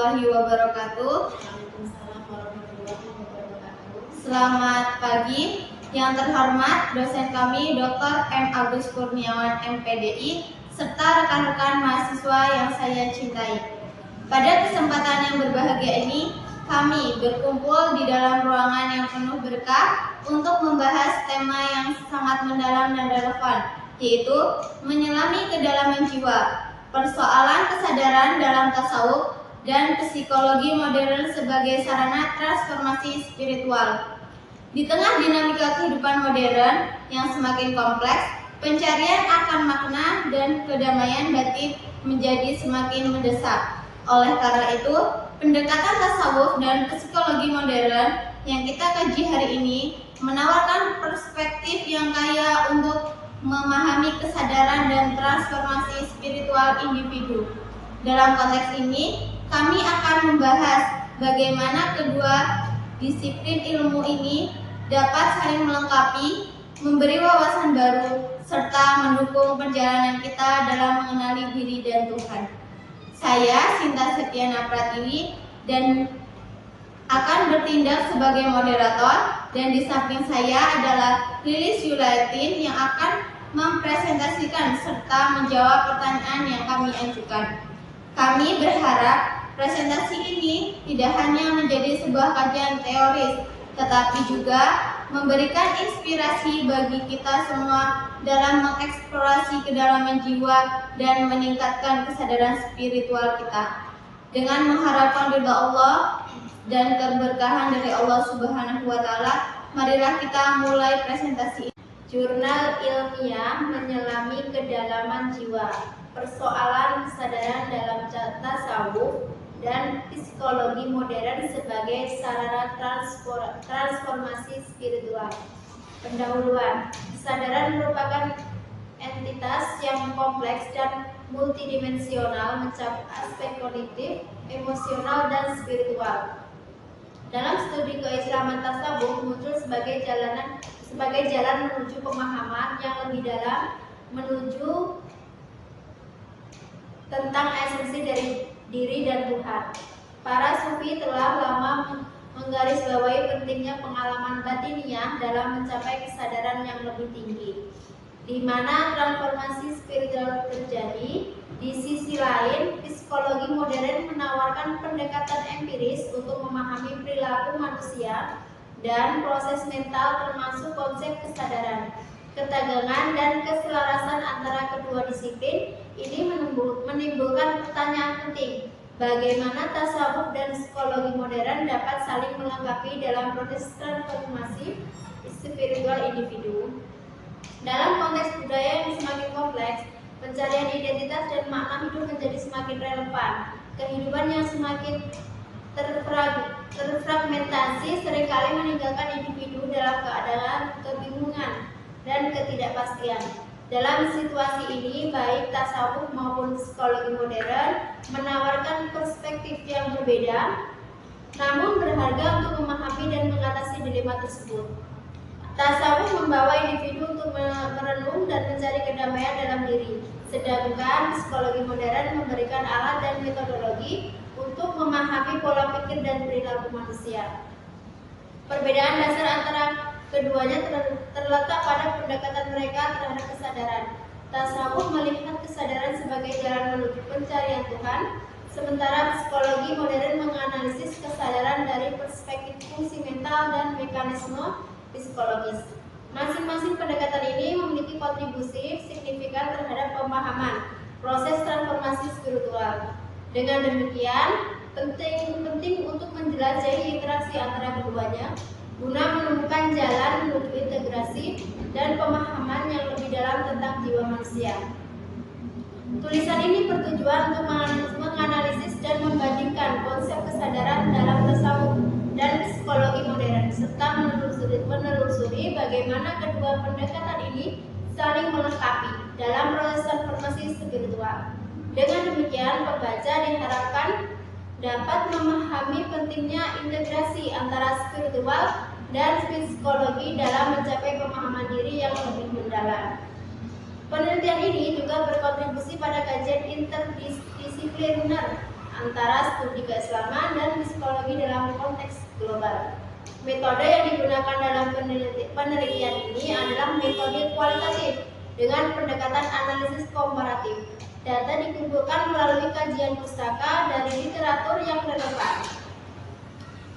warahmatullahi wabarakatuh. Waalaikumsalam warahmatullahi wabarakatuh. Selamat pagi. Yang terhormat dosen kami Dr. M. Agus Kurniawan MPDI serta rekan-rekan mahasiswa yang saya cintai. Pada kesempatan yang berbahagia ini, kami berkumpul di dalam ruangan yang penuh berkah untuk membahas tema yang sangat mendalam dan relevan, yaitu menyelami kedalaman jiwa, persoalan kesadaran dalam tasawuf dan psikologi modern sebagai sarana transformasi spiritual. Di tengah dinamika kehidupan modern yang semakin kompleks, pencarian akan makna dan kedamaian batin menjadi semakin mendesak. Oleh karena itu, pendekatan tasawuf dan psikologi modern yang kita kaji hari ini menawarkan perspektif yang kaya untuk memahami kesadaran dan transformasi spiritual individu. Dalam konteks ini, kami akan membahas bagaimana kedua disiplin ilmu ini dapat saling melengkapi, memberi wawasan baru, serta mendukung perjalanan kita dalam mengenali diri dan Tuhan. Saya, Sinta Septiana Pratiwi, dan akan bertindak sebagai moderator, dan di samping saya adalah Lilis Yulatin yang akan mempresentasikan serta menjawab pertanyaan yang kami ajukan. Kami berharap presentasi ini tidak hanya menjadi sebuah kajian teoris, tetapi juga memberikan inspirasi bagi kita semua dalam mengeksplorasi kedalaman jiwa dan meningkatkan kesadaran spiritual kita. Dengan mengharapkan ridha Allah dan keberkahan dari Allah Subhanahu wa Ta'ala, marilah kita mulai presentasi. Jurnal ilmiah menyelami kedalaman jiwa, persoalan kesadaran dalam tasawuf dan psikologi modern sebagai sarana transformasi spiritual. Pendahuluan. Kesadaran merupakan entitas yang kompleks dan multidimensional mencakup aspek kognitif, emosional, dan spiritual. Dalam studi keislaman tasawuf muncul sebagai jalan menuju pemahaman yang lebih dalam menuju tentang esensi dari diri dan Tuhan. Para sufi telah lama menggarisbawahi pentingnya pengalaman batiniah dalam mencapai kesadaran yang lebih tinggi, di mana transformasi spiritual terjadi. Di sisi lain, psikologi modern menawarkan pendekatan empiris untuk memahami perilaku manusia dan proses mental, termasuk konsep kesadaran. Ketegangan dan keselarasan antara kedua disiplin ini menimbulkan pertanyaan penting: bagaimana tasawuf dan psikologi modern dapat saling melengkapi dalam proses transformasi spiritual individu? Dalam konteks budaya yang semakin kompleks, pencarian identitas dan makna hidup menjadi semakin relevan. Kehidupan yang semakin terfragmentasi seringkali meninggalkan individu dalam keadaan kebingungan dan ketidakpastian. Dalam situasi ini, baik tasawuf maupun psikologi modern menawarkan perspektif yang berbeda, namun berharga untuk memahami dan mengatasi dilema tersebut. Tasawuf membawa individu untuk merenung dan mencari kedamaian dalam diri, sedangkan psikologi modern memberikan alat dan metodologi untuk memahami pola pikir dan perilaku manusia. Perbedaan dasar antara keduanya terletak pada pendekatan mereka terhadap kesadaran. Tasawuf melihat kesadaran sebagai jalan menuju pencarian Tuhan, sementara psikologi modern menganalisis kesadaran dari perspektif fungsi mental dan mekanisme psikologis. Masing-masing pendekatan ini memiliki kontribusi signifikan terhadap pemahaman proses transformasi spiritual. Dengan demikian, penting untuk menjelajahi interaksi antara keduanya guna menemukan jalan menuju integrasi dan pemahaman yang lebih dalam tentang jiwa manusia. Tulisan ini bertujuan untuk menganalisis dan membandingkan konsep kesadaran dalam tasawuf dan psikologi modern, serta menelusuri bagaimana kedua pendekatan ini saling melengkapi dalam proses transformasi spiritual. Dengan demikian, pembaca diharapkan dapat memahami pentingnya integrasi antara spiritual dan psikologi dalam mencapai pemahaman diri yang lebih mendalam. Penelitian ini juga berkontribusi pada kajian interdisipliner antara studi keislaman dan psikologi dalam konteks global. Metode yang digunakan dalam penelitian ini adalah metode kualitatif dengan pendekatan analisis komparatif. Data dikumpulkan melalui kajian pustaka dari literatur yang relevan,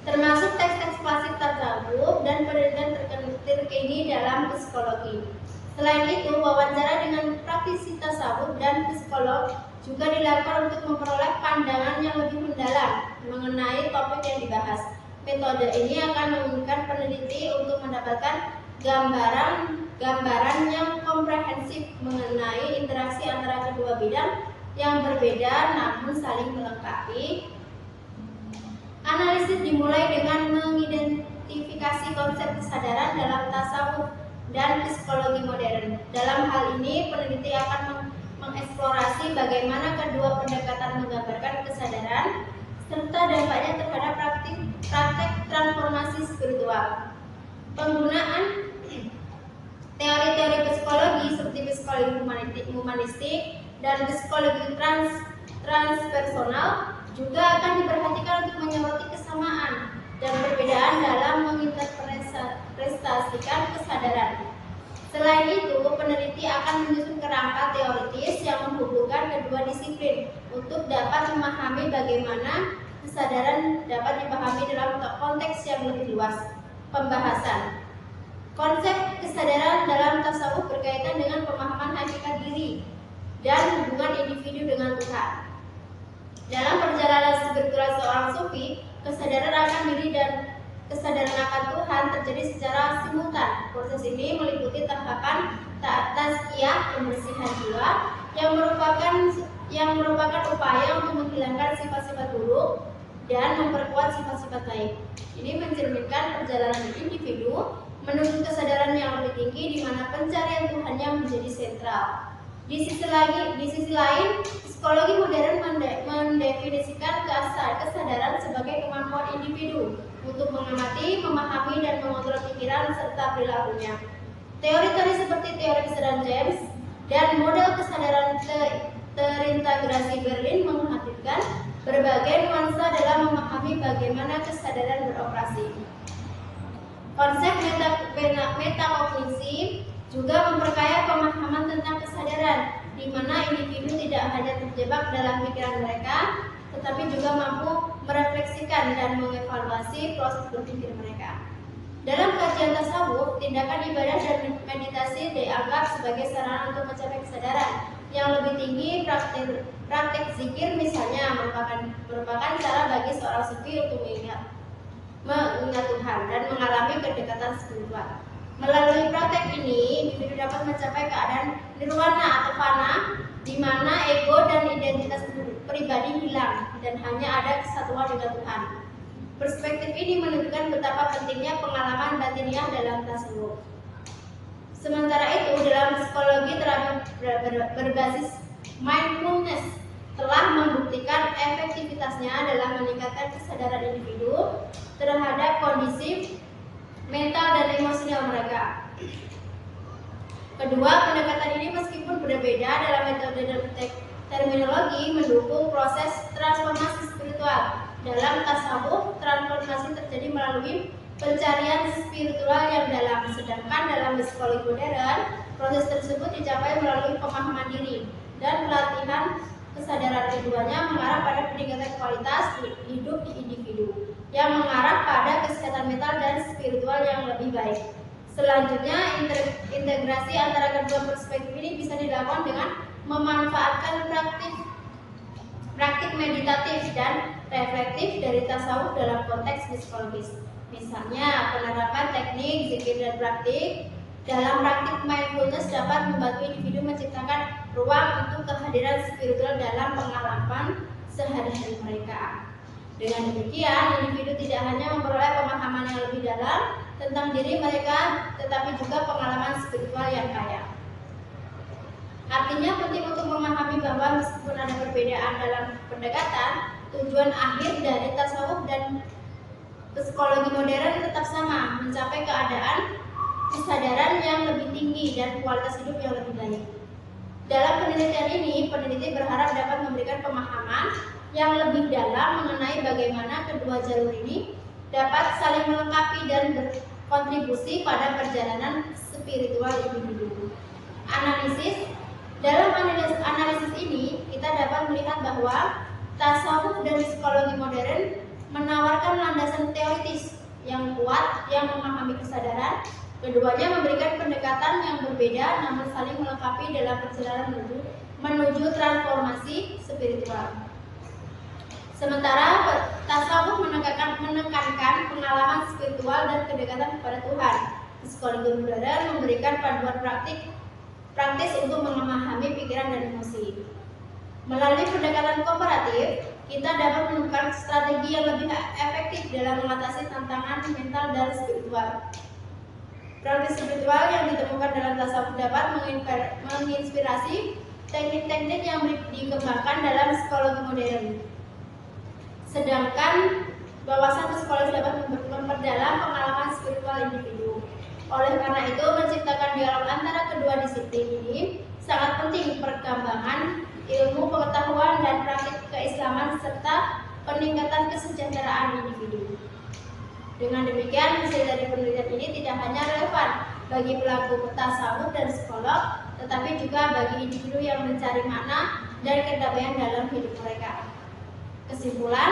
termasuk teks-teks klasik tasawuf dan penelitian terkini dalam psikologi. Selain itu, wawancara dengan praktisi tasawuf dan psikolog juga dilakukan untuk memperoleh pandangan yang lebih mendalam mengenai topik yang dibahas. Metode ini akan memungkinkan peneliti untuk mendapatkan gambaran yang komprehensif mengenai interaksi antara kedua bidang yang berbeda namun saling melengkapi. Analisis dimulai dengan mengidentifikasi konsep kesadaran dalam tasawuf dan psikologi modern. Dalam hal ini, peneliti akan mengeksplorasi bagaimana kedua pendekatan menggambarkan kesadaran serta dampaknya terhadap praktek transformasi spiritual. Penggunaan teori-teori psikologi seperti psikologi humanistik dan psikologi transpersonal juga akan diperhatikan untuk menyoroti kesamaan dan perbedaan dalam menginterpretasikan kesadaran. Selain itu, peneliti akan menyusun kerangka teoritis yang menghubungkan kedua disiplin untuk dapat memahami bagaimana kesadaran dapat dipahami dalam konteks yang lebih luas. Pembahasan konsep kesadaran dalam tasawuf berkaitan dengan pemahaman hakikat diri dan hubungan individu dengan Tuhan. Dalam perjalanan spiritual seorang sufi, kesadaran akan diri dan kesadaran akan Tuhan terjadi secara simultan. Proses ini meliputi tahapan tazkiyah, pembersihan jiwa, yang merupakan upaya untuk menghilangkan sifat-sifat buruk dan memperkuat sifat-sifat baik. Ini mencerminkan perjalanan individu menuju kesadaran yang lebih tinggi di mana pencarian Tuhannya menjadi sentral. Di sisi lain, psikologi modern mendefinisikan kesadaran sebagai kemampuan individu untuk mengamati, memahami, dan mengontrol pikiran serta perilakunya. Teori-teori seperti teori kesadaran James dan model kesadaran terintegrasi Berlin menghadirkan berbagai nuansa dalam memahami bagaimana kesadaran beroperasi. Konsep metakognisi juga memperkaya pemahaman tentang kesadaran, di mana individu tidak hanya terjebak dalam pikiran mereka, tetapi juga mampu merefleksikan dan mengevaluasi proses berpikir mereka. Dalam kajian tasawuf, tindakan ibadah dan meditasi dianggap sebagai sarana untuk mencapai kesadaran yang lebih tinggi. Praktek zikir misalnya merupakan cara bagi seorang sufi untuk mengingat Tuhan dan mengalami kedekatan spiritual. Melalui praktek ini, individu dapat mencapai keadaan nirwana atau fana, di mana ego dan identitas pribadi hilang dan hanya ada kesatuan dengan Tuhan. Perspektif ini menunjukkan betapa pentingnya pengalaman batiniah dalam tasawuf. Sementara itu, dalam psikologi terapi berbasis mindfulness telah membuktikan efektivitasnya dalam meningkatkan kesadaran individu terhadap kondisi mental dan emosional mereka. Kedua pendekatan ini meskipun berbeda dalam metode dan terminologi mendukung proses transformasi spiritual. Dalam tasawuf, transformasi terjadi melalui pencarian spiritual yang dalam, sedangkan dalam psikologi modern, proses tersebut dicapai melalui pemahaman diri dan pelatihan kesadaran. Keduanya mengarah pada peningkatan kualitas hidup di individu yang mengarah pada kesehatan mental dan spiritual yang lebih baik. Selanjutnya, integrasi antara kedua perspektif ini bisa dilakukan dengan memanfaatkan praktik meditatif dan reflektif dari tasawuf dalam konteks psikologis. Misalnya, penerapan teknik, zikir, dan praktik dalam praktik mindfulness dapat membantu individu menciptakan ruang untuk kehadiran spiritual dalam pengalaman sehari-hari mereka. Dengan demikian, individu tidak hanya memperoleh pemahaman yang lebih dalam tentang diri mereka, tetapi juga pengalaman spiritual yang kaya. Artinya penting untuk memahami bahwa meskipun ada perbedaan dalam pendekatan, tujuan akhir dari tasawuf dan psikologi modern tetap sama, mencapai keadaan kesadaran yang lebih tinggi dan kualitas hidup yang lebih baik. Dalam penelitian ini, peneliti berharap dapat memberikan pemahaman yang lebih dalam mengenai bagaimana kedua jalur ini dapat saling melengkapi dan berkontribusi pada perjalanan spiritual individu. Analisis. Dalam analisis ini, kita dapat melihat bahwa tasawuf dan psikologi modern menawarkan landasan teoritis yang kuat yang memahami kesadaran. Keduanya memberikan pendekatan yang berbeda namun saling melengkapi dalam perjalanan menuju transformasi spiritual. Sementara tasawuf menekankan pengalaman spiritual dan kedekatan kepada Tuhan. Psikologi modern memberikan panduan praktis untuk memahami pikiran dan emosi. Melalui pendekatan komparatif, kita dapat menemukan strategi yang lebih efektif dalam mengatasi tantangan mental dan spiritual. Praktis spiritual yang ditemukan dalam tasawuf dapat menginspirasi teknik-teknik yang dikembangkan dalam psikologi modern. Sedangkan wawasan psikologis dapat memperdalam pengalaman spiritual individu. Oleh karena itu, menciptakan dialog antara kedua disiplin ini sangat penting perkembangan ilmu pengetahuan dan praktik keislaman serta peningkatan kesejahteraan individu. Dengan demikian, hasil dari penelitian ini tidak hanya relevan bagi pelaku tasawuf dan psikolog, tetapi juga bagi individu yang mencari makna dan kedamaian dalam hidup mereka. Kesimpulan,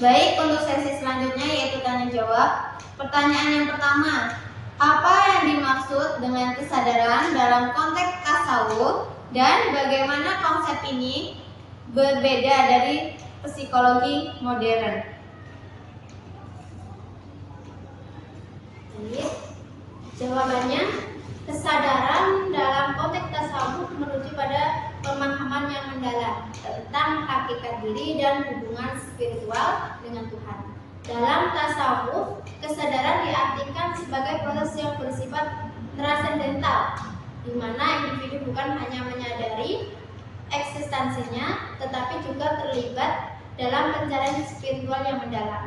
baik untuk sesi selanjutnya yaitu tanya jawab. Pertanyaan yang pertama, apa yang dimaksud dengan kesadaran dalam konteks tasawuf dan bagaimana konsep ini berbeda dari psikologi modern? Jawabannya, kesadaran dalam konteks tasawuf merujuk pada pemahaman yang mendalam tentang hakikat diri dan hubungan spiritual dengan Tuhan. Dalam tasawuf, kesadaran diartikan sebagai proses yang bersifat transendental, di mana individu bukan hanya menyadari eksistensinya, tetapi juga terlibat dalam pencarian spiritual yang mendalam.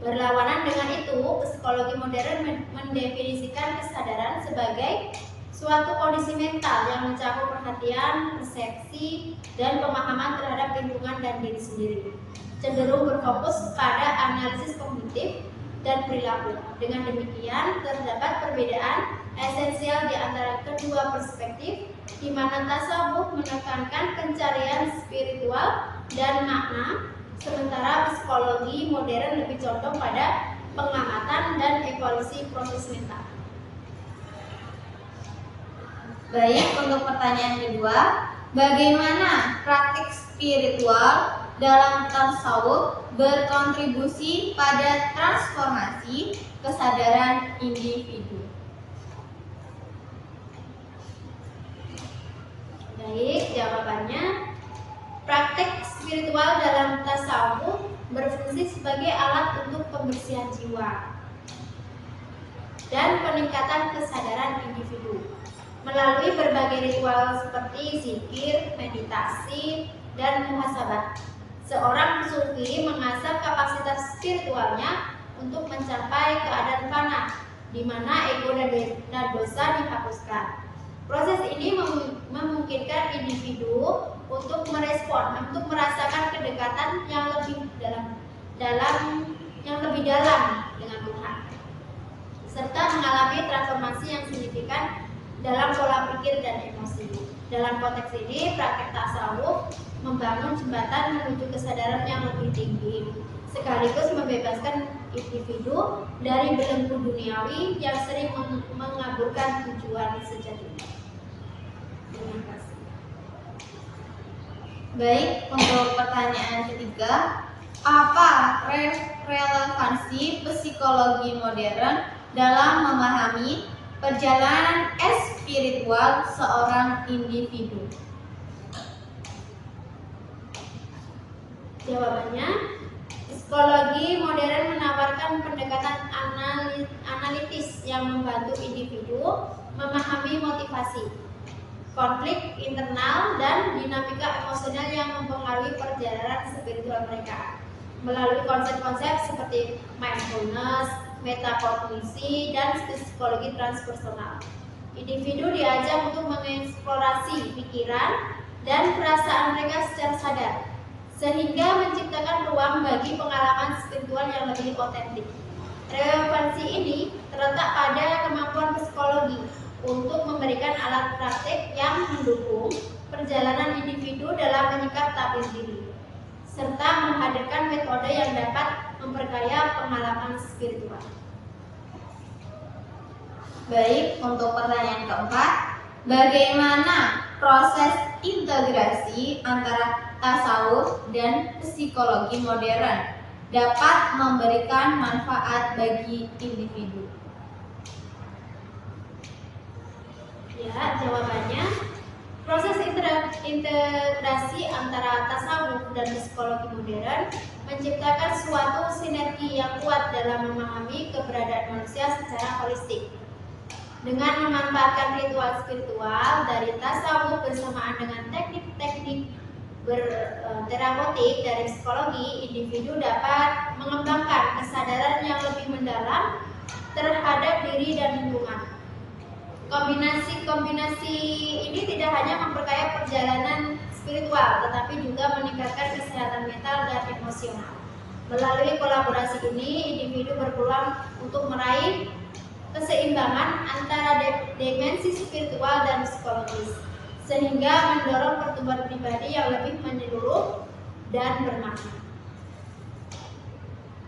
Berlawanan dengan itu, psikologi modern mendefinisikan kesadaran sebagai suatu kondisi mental yang mencakup perhatian, persepsi, dan pemahaman terhadap lingkungan dan diri sendiri, cenderung berfokus pada analisis kognitif dan perilaku. Dengan demikian, terdapat perbedaan esensial di antara kedua perspektif, di mana tasawuf menekankan pencarian spiritual dan makna, sementara psikologi modern lebih condong pada pengamatan dan evaluasi proses mental. Baik, untuk pertanyaan kedua, bagaimana praktik spiritual dalam tasawuf berkontribusi pada transformasi kesadaran individu? Baik, jawabannya, praktek spiritual dalam tasawuf berfungsi sebagai alat untuk pembersihan jiwa dan peningkatan kesadaran individu. Melalui berbagai ritual seperti zikir, meditasi, dan muhasabah, seorang sufi mengasah kapasitas spiritualnya untuk mencapai keadaan fana, di mana ego dan dosa dihapuskan. Proses ini memungkinkan individu untuk merespon, untuk merasakan kedekatan yang lebih dalam dengan Tuhan, serta mengalami transformasi yang signifikan dalam pola pikir dan emosi. Dalam konteks ini, praktek tasawuf membangun jembatan menuju kesadaran yang lebih tinggi, sekaligus membebaskan individu dari belenggu duniawi yang sering mengaburkan tujuan sejatinya. Terima kasih. Baik, untuk pertanyaan ketiga, apa relevansi psikologi modern dalam memahami perjalanan spiritual seorang individu? Jawabannya, Psikologi modern menawarkan pendekatan analitis yang membantu individu memahami motivasi, konflik internal, dan dinamika emosional yang mempengaruhi perjalanan spiritual mereka melalui konsep-konsep seperti mindfulness, metakognisi, dan psikologi transpersonal. Individu diajak untuk mengeksplorasi pikiran dan perasaan mereka secara sadar, sehingga menciptakan ruang bagi pengalaman spiritual yang lebih otentik. Relevansi ini terletak pada kemampuan psikologi untuk memberikan alat praktik yang mendukung perjalanan individu dalam menyikap takdir diri, serta menghadirkan metode yang dapat memperkaya pengalaman spiritual. Baik, untuk pertanyaan keempat, bagaimana proses integrasi antara tasawuf dan psikologi modern dapat memberikan manfaat bagi individu? Ya, jawabannya, proses integrasi antara tasawuf dan psikologi modern menciptakan suatu sinergi yang kuat dalam memahami keberadaan manusia secara holistik. Dengan memanfaatkan ritual spiritual dari tasawuf bersamaan dengan teknik-teknik terapeutik dari psikologi, individu dapat mengembangkan kesadaran yang lebih mendalam terhadap diri dan lingkungan. Kombinasi ini tidak hanya memperkaya perjalanan spiritual, tetapi juga meningkatkan kesehatan mental dan emosional. Melalui kolaborasi ini, individu berpeluang untuk meraih keseimbangan antara dimensi spiritual dan psikologis, sehingga mendorong pertumbuhan pribadi yang lebih menyeluruh dan bermakna.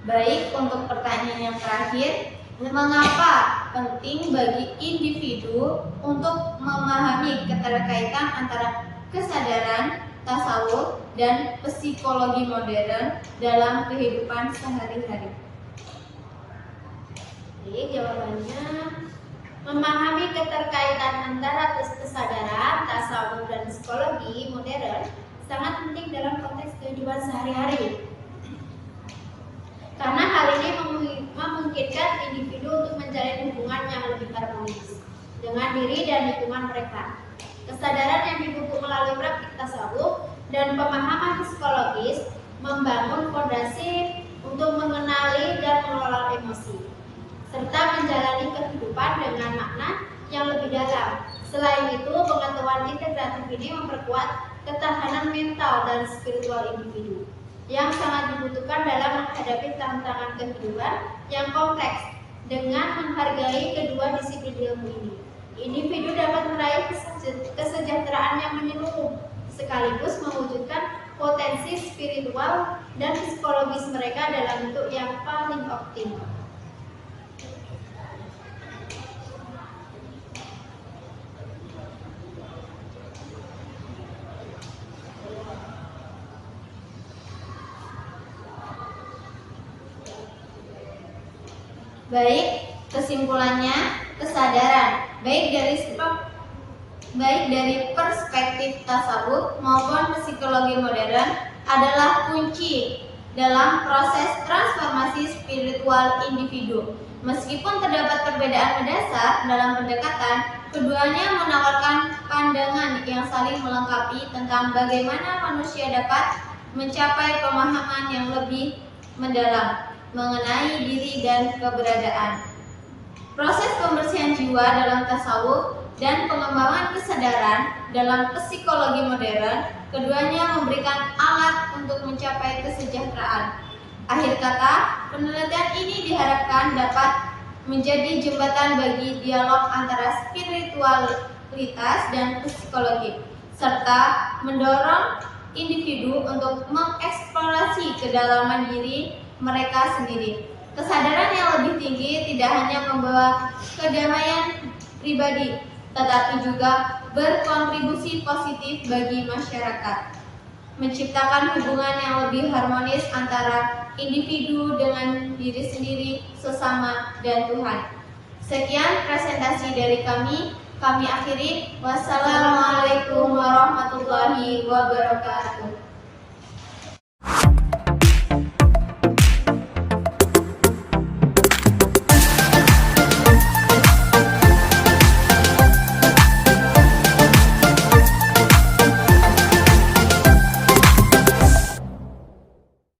Baik, untuk pertanyaan yang terakhir, mengapa penting bagi individu untuk memahami keterkaitan antara kesadaran, tasawuf, dan psikologi modern dalam kehidupan sehari-hari? Jadi jawabannya, memahami keterkaitan antara kesadaran, tasawuf, dan psikologi modern sangat penting dalam konteks kehidupan sehari-hari. Karena hal ini memungkinkan individu untuk menjalin hubungan yang lebih harmonis dengan diri dan lingkungan mereka. Kesadaran yang dipupuk melalui praktik tasawuf dan pemahaman psikologis membangun fondasi untuk mengenali dan mengelola emosi, serta menjalani kehidupan dengan makna yang lebih dalam. Selain itu, pengetahuan integratif ini memperkuat ketahanan mental dan spiritual individu yang sangat dibutuhkan dalam menghadapi tantangan kehidupan yang kompleks. Dengan menghargai kedua disiplin ilmu ini, individu dapat meraih kesejahteraan yang menyeluruh, sekaligus mewujudkan potensi spiritual dan psikologis mereka dalam bentuk yang paling optimal. Baik, kesimpulannya, kesadaran baik dari perspektif tasawuf maupun psikologi modern adalah kunci dalam proses transformasi spiritual individu. Meskipun terdapat perbedaan mendasar dalam pendekatan, keduanya menawarkan pandangan yang saling melengkapi tentang bagaimana manusia dapat mencapai pemahaman yang lebih mendalam mengenai diri dan keberadaan. Proses pembersihan jiwa dalam tasawuf dan pengembangan kesadaran dalam psikologi modern, keduanya memberikan alat untuk mencapai kesejahteraan. Akhir kata, penelitian ini diharapkan dapat menjadi jembatan bagi dialog antara spiritualitas dan psikologi, serta mendorong individu untuk mengeksplorasi kedalaman diri mereka sendiri. Kesadaran yang lebih tinggi tidak hanya membawa kedamaian pribadi, tetapi juga berkontribusi positif bagi masyarakat, menciptakan hubungan yang lebih harmonis antara individu dengan diri sendiri, sesama, dan Tuhan. Sekian presentasi dari kami akhiri. Wassalamualaikum warahmatullahi wabarakatuh.